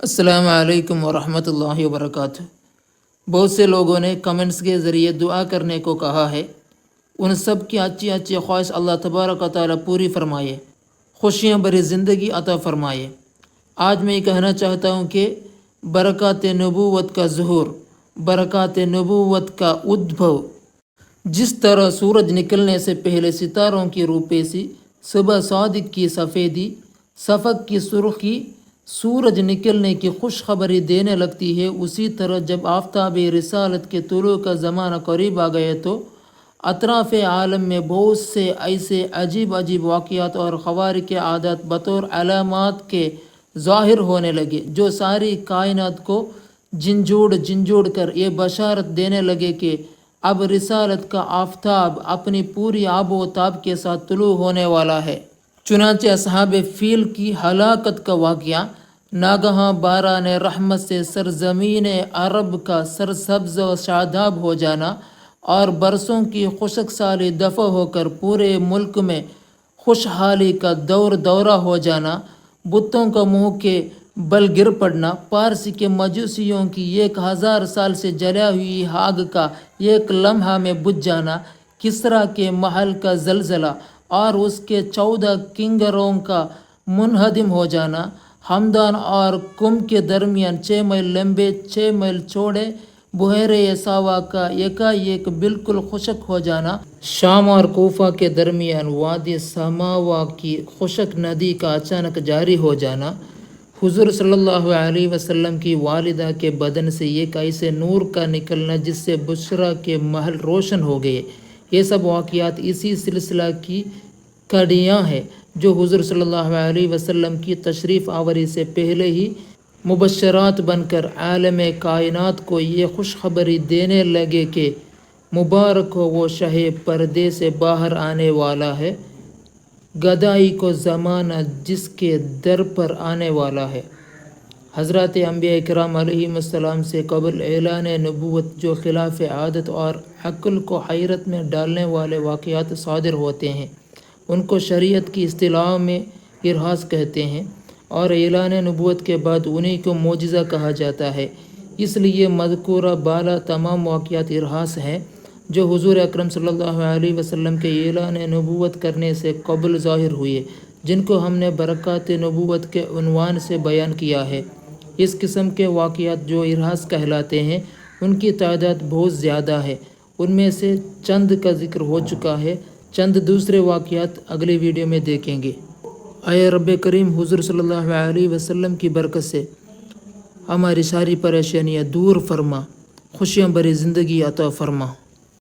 السلام علیکم ورحمۃ اللہ وبرکاتہ۔ بہت سے لوگوں نے کمنٹس کے ذریعے دعا کرنے کو کہا ہے۔ ان سب کی اچھی خواہش اللہ تبارک و تعالیٰ پوری فرمائے، خوشیاں بھری زندگی عطا فرمائے۔ آج میں یہ کہنا چاہتا ہوں کہ برکات نبوت کا ظہور، برکات نبوت کا ادبھو، جس طرح سورج نکلنے سے پہلے ستاروں کی روپیسی، صبح صادق کی سفیدی، شفق کی سرخی سورج نکلنے کی خوشخبری دینے لگتی ہے، اسی طرح جب آفتاب رسالت کے طلوع کا زمانہ قریب آ گیا تو اطراف عالم میں بہت سے ایسے عجیب واقعات اور خوارق عادات بطور علامات کے ظاہر ہونے لگے جو ساری کائنات کو جھنجھوڑ کر یہ بشارت دینے لگے کہ اب رسالت کا آفتاب اپنی پوری آب و تاب کے ساتھ طلوع ہونے والا ہے۔ چنانچہ اصحاب فیل کی ہلاکت کا واقعہ، ناگہاں باران رحمت سے سرزمین عرب کا سرسبز و شاداب ہو جانا اور برسوں کی خشک سالی دفع ہو کر پورے ملک میں خوشحالی کا دورہ ہو جانا، بتوں کا منہ کے بل گر پڑنا، پارس کے مجوسیوں کی 1000 سال سے جلا ہوئی آگ کا ایک لمحہ میں بجھ جانا، کسریٰ کے محل کا زلزلہ اور اس کے 14 کنگروں کا منہدم ہو جانا، ہمدان اور کم کے درمیان 6 میل لمبے 6 میل چوڑے بحیرہ ساوا کا ایک بالکل خشک ہو جانا، شام اور کوفہ کے درمیان وادی سماوا کی خشک ندی کا اچانک جاری ہو جانا، حضور صلی اللہ علیہ وسلم کی والدہ کے بدن سے ایک ایسے نور کا نکلنا جس سے بشریٰ کے محل روشن ہو گئے۔ یہ سب واقعات اسی سلسلہ کی کڑیاں ہیں جو حضور صلی اللہ علیہ وسلم کی تشریف آوری سے پہلے ہی مبشرات بن کر عالم کائنات کو یہ خوشخبری دینے لگے کہ مبارک ہو وہ شہ پردے سے باہر آنے والا ہے، گدائی کو زمانہ جس کے در پر آنے والا ہے۔ حضرات انبیاء کرام علیہم السلام سے قبل اعلان نبوت جو خلاف عادت اور عقل کو حیرت میں ڈالنے والے واقعات صادر ہوتے ہیں، ان کو شریعت کی اصطلاح میں ارہاس کہتے ہیں، اور اعلان نبوت کے بعد انہی کو معجزہ کہا جاتا ہے۔ اس لیے مذکورہ بالا تمام واقعات ارہاس ہیں جو حضور اکرم صلی اللہ علیہ وسلم کے اعلان نبوت کرنے سے قبل ظاہر ہوئے، جن کو ہم نے برکات نبوت کے عنوان سے بیان کیا ہے۔ اس قسم کے واقعات جو ارہاس کہلاتے ہیں، ان کی تعداد بہت زیادہ ہے، ان میں سے چند کا ذکر ہو چکا ہے، چند دوسرے واقعات اگلی ویڈیو میں دیکھیں گے۔ اے رب کریم، حضور صلی اللہ علیہ وسلم کی برکت سے ہماری ساری پریشانیاں دور فرما، خوشیاں بھری زندگی عطا فرما۔